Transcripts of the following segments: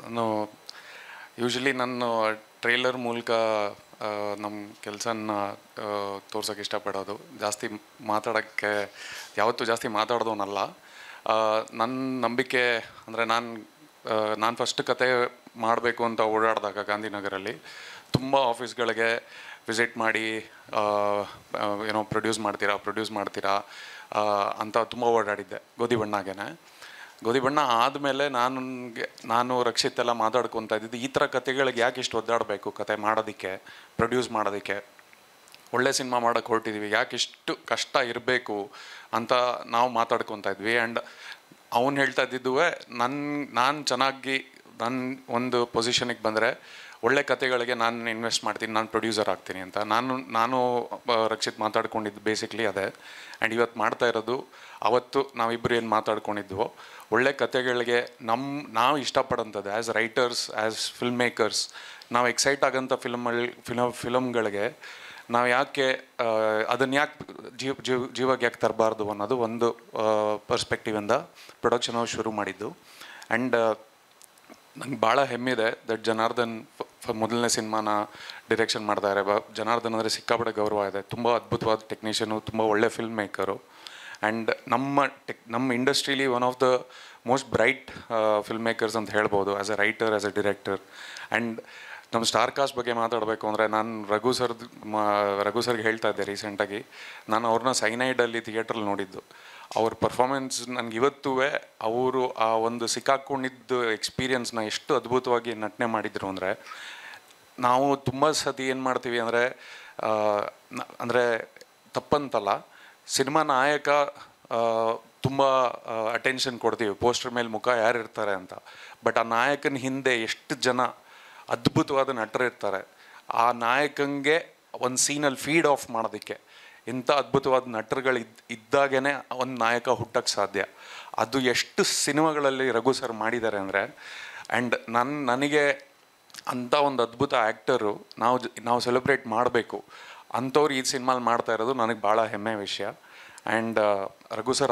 ನಾನು ಯೂಶ್ವಲಿ ನಾನು ಟ್ರೈಲರ್ ಮೂಲಕ ನಮ್ಮ ಕೆಲಸನ ತೋರ್ಸೋಕ್ಕೆ ಇಷ್ಟಪಡೋದು. ಜಾಸ್ತಿ ಮಾತಾಡೋಕ್ಕೆ ಯಾವತ್ತೂ ಜಾಸ್ತಿ ಮಾತಾಡೋದವನಲ್ಲ. ನನ್ನ ನಂಬಿಕೆ ಅಂದರೆ ನಾನು ಫಸ್ಟ್ ಕತೆ ಮಾಡಬೇಕು ಅಂತ ಓಡಾಡಿದಾಗ ಗಾಂಧಿನಗರಲ್ಲಿ ತುಂಬ ಆಫೀಸ್ಗಳಿಗೆ ವಿಸಿಟ್ ಮಾಡಿ ಏನೋ ಪ್ರೊಡ್ಯೂಸ್ ಮಾಡ್ತೀರಾ ಅಂತ ತುಂಬ ಓಡಾಡಿದ್ದೆ ಗೋಧಿ ಬಣ್ಣಾಗೇನೆ. ಗೋಧಿ ಬಣ್ಣ ಆದಮೇಲೆ ನಾನು ರಕ್ಷಿತ್ ಎಲ್ಲ ಮಾತಾಡ್ಕೊತಾ ಇದ್ದಿದ್ದು ಈ ಥರ ಕತೆಗಳಿಗೆ ಯಾಕೆ ಇಷ್ಟು ಒದ್ದಾಡಬೇಕು, ಕತೆ ಮಾಡೋದಕ್ಕೆ, ಪ್ರೊಡ್ಯೂಸ್ ಮಾಡೋದಕ್ಕೆ, ಒಳ್ಳೆ ಸಿನಿಮಾ ಮಾಡೋಕ್ಕೆ ಹೊರಟಿದ್ವಿ, ಯಾಕೆ ಇಷ್ಟು ಕಷ್ಟ ಇರಬೇಕು ಅಂತ ನಾವು ಮಾತಾಡ್ಕೊತಾ ಇದ್ವಿ. ಆ್ಯಂಡ್ ಅವನು ಹೇಳ್ತಾ ಇದ್ದಿದ್ದು ನಾನು ಚೆನ್ನಾಗಿ ನನ್ನ ಒಂದು ಪೊಸಿಷನಿಗೆ ಬಂದರೆ ಒಳ್ಳೆ ಕತೆಗಳಿಗೆ ನಾನು ಇನ್ವೆಸ್ಟ್ ಮಾಡ್ತೀನಿ, ನಾನು ಪ್ರೊಡ್ಯೂಸರ್ ಆಗ್ತೀನಿ ಅಂತ. ನಾನು ರಕ್ಷಿತ್ ಮಾತಾಡ್ಕೊಂಡಿದ್ದು ಬೇಸಿಕ್ಲಿ ಅದೇ. ಆ್ಯಂಡ್ ಇವತ್ತು ಮಾಡ್ತಾ ಇರೋದು ಅವತ್ತು ನಾವಿಬ್ಬರು ಏನು ಮಾತಾಡ್ಕೊಂಡಿದ್ವೋ, ಒಳ್ಳೆ ಕತೆಗಳಿಗೆ ನಾವು ಇಷ್ಟಪಡೋಂಥದ್ದು as writers, as film makers, ನಾವು ಎಕ್ಸೈಟ್ ಆಗೋಂಥ ಫಿಲಮ್ಗಳಿಗೆ ನಾವು ಯಾಕೆ ಅದನ್ನು ಯಾಕೆ ಜೀವಕ್ಕೆ ಯಾಕೆ ತರಬಾರ್ದು ಅನ್ನೋದು ಒಂದು ಪರ್ಸ್ಪೆಕ್ಟಿವಿಂದ ಪ್ರೊಡಕ್ಷನ್ ಹೌಸ್ ಶುರು ಮಾಡಿದ್ದು. ಆ್ಯಂಡ್ ನಂಗೆ ಭಾಳ ಹೆಮ್ಮಿದೆ ದಟ್ ಜನಾರ್ದನ್ ಮೊದಲನೇ ಸಿನಿಮಾನ ಡಿರೆಕ್ಷನ್ ಮಾಡ್ತಾರೆ. ಜನಾರ್ದನ್ ಅಂದರೆ ಸಿಕ್ಕಾಪಟ್ಟೆ ಗೌರವ ಇದೆ. ತುಂಬ ಅದ್ಭುತವಾದ ಟೆಕ್ನಿಷಿಯನು, ತುಂಬ ಒಳ್ಳೆ ಫಿಲ್ಮ್ ಮೇಕರು. ಆ್ಯಂಡ್ ನಮ್ಮ ಇಂಡಸ್ಟ್ರೀಲಿ one of the most bright film makers ಅಂತ ಹೇಳ್ಬೋದು, as a writer, as a director. And ನಮ್ಮ ಸ್ಟಾರ್ ಕಾಸ್ಟ್ ಬಗ್ಗೆ ಮಾತಾಡಬೇಕು ಅಂದರೆ ನಾನು ರಘು ಸರ್ಗೆ ಹೇಳ್ತಾ ಇದ್ದೆ ರೀಸೆಂಟಾಗಿ. ನಾನು ಅವ್ರನ್ನ ಸೈನೈಡಲ್ಲಿ ಥಿಯೇಟ್ರಲ್ಲಿ ನೋಡಿದ್ದು. ಅವ್ರ ಪರ್ಫಾರ್ಮೆನ್ಸ್ ನನಗೆ ಇವತ್ತೂ ಅವರು ಆ ಒಂದು ಸಿಕ್ಕಾಕೊಂಡಿದ್ದು ಎಕ್ಸ್ಪೀರಿಯನ್ಸ್ನ ಎಷ್ಟು ಅದ್ಭುತವಾಗಿ ನಟನೆ ಮಾಡಿದರು ಅಂದರೆ, ನಾವು ತುಂಬ ಸತಿ ಏನು ಮಾಡ್ತೀವಿ ಅಂದರೆ ತಪ್ಪಂತಲ್ಲ, ಸಿನಿಮಾ ನಾಯಕ ತುಂಬ ಅಟೆನ್ಷನ್ ಕೊಡ್ತೀವಿ, ಪೋಸ್ಟರ್ ಮೇಲೆ ಮುಖ ಯಾರು ಇರ್ತಾರೆ ಅಂತ. ಬಟ್ ಆ ನಾಯಕನ ಹಿಂದೆ ಎಷ್ಟು ಜನ ಅದ್ಭುತವಾದ ನಟರು ಇರ್ತಾರೆ. ಆ ನಾಯಕಂಗೆ ಒಂದು ಸೀನಲ್ಲಿ ಫೀಡ್ ಆಫ್ ಮಾಡೋದಕ್ಕೆ ಇಂಥ ಅದ್ಭುತವಾದ ನಟರುಗಳು ಇದ್ದಾಗೇ ಒಂದು ನಾಯಕ ಹುಟ್ಟಕ್ಕೆ ಸಾಧ್ಯ. ಅದು ಎಷ್ಟು ಸಿನಿಮಾಗಳಲ್ಲಿ ರಘು ಸರ್ ಮಾಡಿದ್ದಾರೆ ಅಂದರೆ, ಆ್ಯಂಡ್ ನನಗೆ ಅಂಥ ಒಂದು ಅದ್ಭುತ ಆ್ಯಕ್ಟರು ನಾವು ಸೆಲೆಬ್ರೇಟ್ ಮಾಡಬೇಕು ಅಂಥವ್ರು ಈ ಸಿನಿಮಾಲಿ ಮಾಡ್ತಾ ಇರೋದು ನನಗೆ ಭಾಳ ಹೆಮ್ಮೆ ವಿಷಯ. ಆ್ಯಂಡ್ ರಘು ಸರ್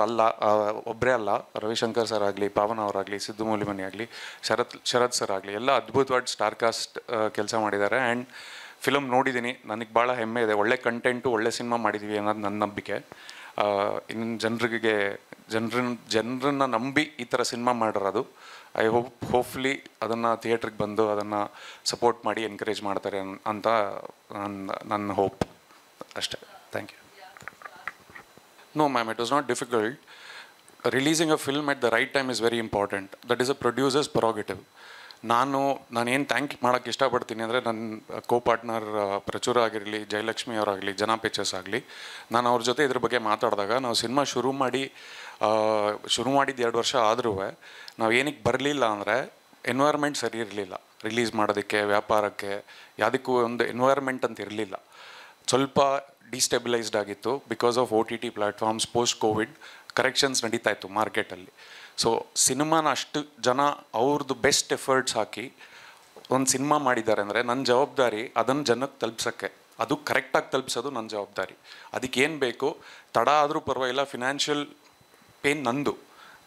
ಒಬ್ಬರೇ ಅಲ್ಲ, ರವಿಶಂಕರ್ ಸರ್ ಆಗಲಿ, ಪಾವನ ಅವರಾಗಲಿ, ಸಿದ್ದು ಮೂಲಿಮನಿ ಆಗಲಿ, ಶರತ್ ಸರ್ ಆಗಲಿ, ಎಲ್ಲ ಅದ್ಭುತವಾದ ಸ್ಟಾರ್ ಕಾಸ್ಟ್ ಕೆಲಸ ಮಾಡಿದ್ದಾರೆ. ಆ್ಯಂಡ್ ಫಿಲಮ್ ನೋಡಿದ್ದೀನಿ, ನನಗೆ ಭಾಳ ಹೆಮ್ಮೆ ಇದೆ. ಒಳ್ಳೆ ಕಂಟೆಂಟು, ಒಳ್ಳೆ ಸಿನಿಮಾ ಮಾಡಿದ್ದೀವಿ ಅನ್ನೋದು ನನ್ನ ನಂಬಿಕೆ. ಇನ್ನು ಜನರನ್ನ ನಂಬಿ ಈ ಥರ ಸಿನಿಮಾ ಮಾಡಿರೋದು. ಐ ಹೋಪ್ಫುಲಿ ಅದನ್ನು ಥಿಯೇಟ್ರಿಗೆ ಬಂದು ಅದನ್ನು ಸಪೋರ್ಟ್ ಮಾಡಿ ಎನ್ಕರೇಜ್ ಮಾಡ್ತಾರೆ ಅಂತ ನನ್ನ ಹೋಪ್ ಅಷ್ಟೇ. Thank you. No ma'am, it was not difficult. Releasing a film at the right time is very important. That is a producer's prerogative. ನಾನೇನು ಥ್ಯಾಂಕ್ ಮಾಡೋಕ್ಕೆ ಇಷ್ಟಪಡ್ತೀನಿ ಅಂದರೆ, ನನ್ನ ಕೋ ಪಾರ್ಟ್ನರ್ ಪ್ರಚುರ ಆಗಿರಲಿ, ಜಯಲಕ್ಷ್ಮಿ ಅವರಾಗಲಿ, ಜನ ಪಿಕ್ಚರ್ಸ್ ಆಗಲಿ, ನಾನು ಅವ್ರ ಜೊತೆ ಇದ್ರ ಬಗ್ಗೆ ಮಾತಾಡಿದಾಗ, ನಾವು ಸಿನಿಮಾ ಶುರು ಮಾಡಿದ್ದು 2 ವರ್ಷ ಆದರೂ ನಾವು ಏನಕ್ಕೆ ಬರಲಿಲ್ಲ ಅಂದರೆ, ಎನ್ವೈರ್ಮೆಂಟ್ ಸರಿ ಇರಲಿಲ್ಲ. ರಿಲೀಸ್ ಮಾಡೋದಕ್ಕೆ, ವ್ಯಾಪಾರಕ್ಕೆ, ಯಾವುದಕ್ಕೂ ಒಂದು ಎನ್ವೈರ್ಮೆಂಟ್ ಅಂತ ಇರಲಿಲ್ಲ. ಸ್ವಲ್ಪ ಡಿಸ್ಟೆಬಿಲೈಸ್ಡ್ ಆಗಿತ್ತು because of OTT platforms. Post Covid corrections ನಡೀತಾ ಇತ್ತು ಮಾರ್ಕೆಟಲ್ಲಿ. ಸೊ ಸಿನಿಮಾನ ಅಷ್ಟು ಜನ ಅವ್ರದ್ದು ಬೆಸ್ಟ್ ಎಫರ್ಟ್ಸ್ ಹಾಕಿ ಒಂದು ಸಿನಿಮಾ ಮಾಡಿದ್ದಾರೆ ಅಂದರೆ, ನನ್ನ ಜವಾಬ್ದಾರಿ ಅದನ್ನು ಜನಕ್ಕೆ ತಲುಪ್ಸೋಕ್ಕೆ, ಅದು ಕರೆಕ್ಟಾಗಿ ತಲುಪಿಸೋದು ನನ್ನ ಜವಾಬ್ದಾರಿ. ಅದಕ್ಕೇನು ಬೇಕು, ತಡ ಆದರೂ ಪರವಾಗಿಲ್ಲ, ಫಿನಾನ್ಷಿಯಲ್ ಪೇನ್ ನಂದು.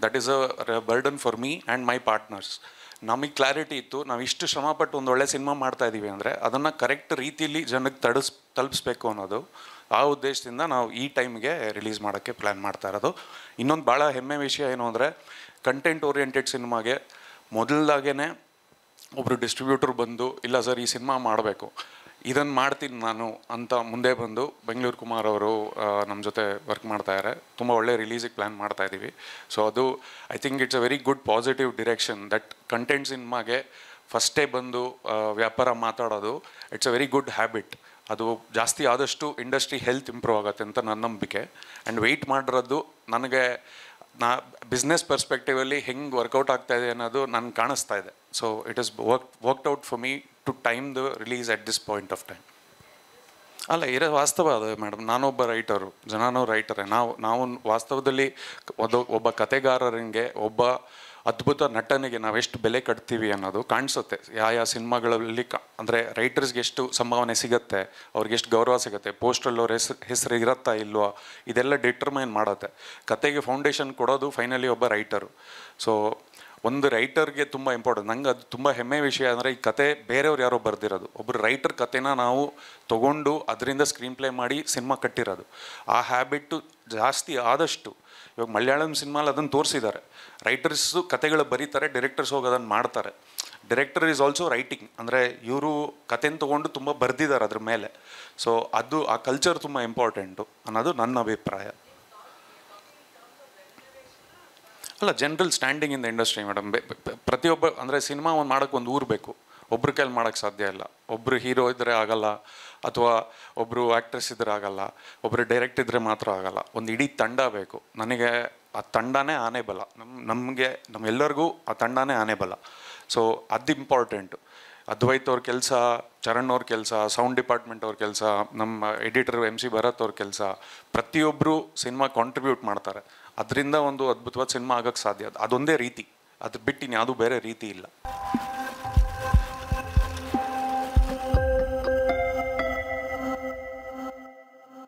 That is a burden for me and my partners. ನಮಗೆ ಕ್ಲಾರಿಟಿ ಇತ್ತು, ನಾವು ಇಷ್ಟು ಶ್ರಮಪಟ್ಟು ಒಂದು ಒಳ್ಳೆ ಸಿನಿಮಾ ಮಾಡ್ತಾಯಿದ್ದೀವಿ ಅಂದರೆ ಅದನ್ನು ಕರೆಕ್ಟ್ ರೀತಿಯಲ್ಲಿ ಜನಕ್ಕೆ ತಲುಪಿಸ್ಬೇಕು ಅನ್ನೋದು, ಆ ಉದ್ದೇಶದಿಂದ ನಾವು ಈ ಟೈಮ್ಗೆ ರಿಲೀಸ್ ಮಾಡೋಕ್ಕೆ ಪ್ಲ್ಯಾನ್ ಮಾಡ್ತಾ ಇರೋದು. ಇನ್ನೊಂದು ಭಾಳ ಹೆಮ್ಮೆ ವಿಷಯ ಏನು ಅಂದರೆ, ಕಂಟೆಂಟ್ ಓರಿಯೆಂಟೆಡ್ ಸಿನಿಮಾಗೆ ಮೊದಲಾಗೇ ಒಬ್ಬರು ಡಿಸ್ಟ್ರಿಬ್ಯೂಟರ್ ಬಂದು, ಇಲ್ಲ ಸರ್ ಈ ಸಿನಿಮಾ ಮಾಡಬೇಕು, ಇದನ್ನು ಮಾಡ್ತೀನಿ ನಾನು ಅಂತ ಮುಂದೆ ಬಂದು ಬೆಂಗಳೂರು ಕುಮಾರ್ ಅವರು ನಮ್ಮ ಜೊತೆ ವರ್ಕ್ ಮಾಡ್ತಾಯಿದ್ದಾರೆ. ತುಂಬ ಒಳ್ಳೆ ರಿಲೀಸಿಗೆ ಪ್ಲ್ಯಾನ್ ಮಾಡ್ತಾಯಿದ್ದೀವಿ. ಸೊ ಅದು I think it's a very good positive direction that content ಸಿನಿಮಾಗೆ ಫಸ್ಟೇ ಬಂದು ವ್ಯಾಪಾರ ಮಾತಾಡೋದು, it's a very good habit. ಅದು ಜಾಸ್ತಿ ಆದಷ್ಟು ಇಂಡಸ್ಟ್ರಿ ಹೆಲ್ತ್ ಇಂಪ್ರೂವ್ ಆಗುತ್ತೆ ಅಂತ ನನ್ನ ನಂಬಿಕೆ. ಆ್ಯಂಡ್ ವೆಯ್ಟ್ ಮಾಡಿರೋದು ನನಗೆ ಬಿಸ್ನೆಸ್ ಪರ್ಸ್ಪೆಕ್ಟಿವಲ್ಲಿ ಹೆಂಗೆ ವರ್ಕೌಟ್ ಆಗ್ತಾಯಿದೆ ಅನ್ನೋದು ನನಗೆ ಕಾಣಿಸ್ತಾ ಇದೆ. So it is worked out for me to time the release at this point of time. ಅಲ್ಲ, ವಾಸ್ತವ ಅದು ಮೇಡಮ್. ನಾನೊಬ್ಬ ರೈಟರು, ಜನನೂ ರೈಟರೇ. ನಾವು ವಾಸ್ತವದಲ್ಲಿ ಒಬ್ಬ ಕತೆಗಾರರಿಗೆ, ಒಬ್ಬ ಅದ್ಭುತ ನಟನಿಗೆ ನಾವೆಷ್ಟು ಬೆಲೆ ಕಟ್ತೀವಿ ಅನ್ನೋದು ಕಾಣಿಸುತ್ತೆ. ಯಾವ ಸಿನಿಮಾಗಳಲ್ಲಿ ಅಂದರೆ ರೈಟರ್ಸ್ಗೆ ಎಷ್ಟು ಸಂಭಾವನೆ ಸಿಗುತ್ತೆ, ಅವ್ರಿಗೆ ಎಷ್ಟು ಗೌರವ ಸಿಗುತ್ತೆ, ಪೋಸ್ಟಲ್ಲಿ ಅವ್ರ ಹೆಸರು ಇರುತ್ತಾ ಇಲ್ವಾ, ಇದೆಲ್ಲ ಡಿಟರ್ಮೈನ್ ಮಾಡುತ್ತೆ. ಕತೆಗೆ ಫೌಂಡೇಶನ್ ಕೊಡೋದು ಫೈನಲಿ ಒಬ್ಬ ರೈಟರು. ಸೊ ಒಂದು ರೈಟರ್ಗೆ ತುಂಬ ಇಂಪಾರ್ಟೆಂಟ್. ನಂಗೆ ಅದು ತುಂಬ ಹೆಮ್ಮೆ ವಿಷಯ ಅಂದರೆ ಈ ಕತೆ ಬೇರೆಯವ್ರು ಯಾರೋ ಬರೆದಿರೋದು, ಒಬ್ಬರು ರೈಟರ್ ಕತೆನ ನಾವು ತೊಗೊಂಡು ಅದರಿಂದ ಸ್ಕ್ರೀನ್ ಪ್ಲೇ ಮಾಡಿ ಸಿನಿಮಾ ಕಟ್ಟಿರೋದು. ಆ ಹ್ಯಾಬಿಟ್ಟು ಜಾಸ್ತಿ ಆದಷ್ಟು ಇವಾಗ ಮಲಯಾಳಂ ಸಿನಿಮಾಲಿ ಅದನ್ನು ತೋರಿಸಿದ್ದಾರೆ. ರೈಟರ್ಸು ಕತೆಗಳು ಬರೀತಾರೆ, ಡೈರೆಕ್ಟರ್ಸ್ ಹೋಗಿ ಅದನ್ನು ಮಾಡ್ತಾರೆ. ಡೈರೆಕ್ಟರ್ ಈಸ್ ಆಲ್ಸೋ ರೈಟಿಂಗ್, ಅಂದರೆ ಇವರು ಕತೆನ ತೊಗೊಂಡು ತುಂಬ ಬರೆದಿದ್ದಾರೆ ಅದ್ರ ಮೇಲೆ. ಸೊ ಅದು ಆ ಕಲ್ಚರ್ ತುಂಬ ಇಂಪಾರ್ಟೆಂಟು ಅನ್ನೋದು ನನ್ನ ಅಭಿಪ್ರಾಯ. ಅಲ್ಲ, general standing in the industry madam. ಪ್ರತಿಯೊಬ್ಬ ಅಂದರೆ ಸಿನಿಮಾ ಒಂದು ಮಾಡೋಕ್ಕೆ ಒಂದು ಊರು ಬೇಕು. ಒಬ್ರ ಕೈಲಿ ಮಾಡೋಕ್ಕೆ ಸಾಧ್ಯ ಇಲ್ಲ. ಒಬ್ಬರು ಹೀರೋ ಇದ್ದರೆ ಆಗಲ್ಲ, ಅಥವಾ ಒಬ್ಬರು ಆ್ಯಕ್ಟ್ರೆಸ್ ಇದ್ದರೆ ಆಗಲ್ಲ, ಒಬ್ಬರು ಡೈರೆಕ್ಟ್ ಇದ್ದರೆ ಮಾತ್ರ ಆಗಲ್ಲ. ಒಂದು ಇಡೀ ತಂಡ ಬೇಕು. ನನಗೆ ಆ ತಂಡನೇ ಆನೆ ಬಲ. ನಮ್ಮೆಲ್ಲರಿಗೂ ಆ ತಂಡನೇ ಆನೆ ಬಲ. ಸೊ ಅದು ಇಂಪಾರ್ಟೆಂಟು. ಅದ್ವೈತ್ ಅವ್ರ ಕೆಲಸ, ಚರಣ್ ಅವ್ರ ಕೆಲಸ, ಸೌಂಡ್ ಡಿಪಾರ್ಟ್ಮೆಂಟ್ ಅವ್ರ ಕೆಲಸ, ನಮ್ಮ ಎಡಿಟರ್ MC ಭರತ್ ಅವ್ರ ಕೆಲಸ, ಪ್ರತಿಯೊಬ್ಬರು ಸಿನಿಮಾ ಕಾಂಟ್ರಿಬ್ಯೂಟ್ ಮಾಡ್ತಾರೆ. ಅದರಿಂದ ಒಂದು ಅದ್ಭುತವಾದ ಸಿನಿಮಾ ಆಗೋಕ್ಕೆ ಸಾಧ್ಯ. ಅದೊಂದೇ ರೀತಿ. ಅದು ಬಿಟ್ಟು ಇನ್ಯಾವುದೂ ಬೇರೆ ರೀತಿ ಇಲ್ಲ.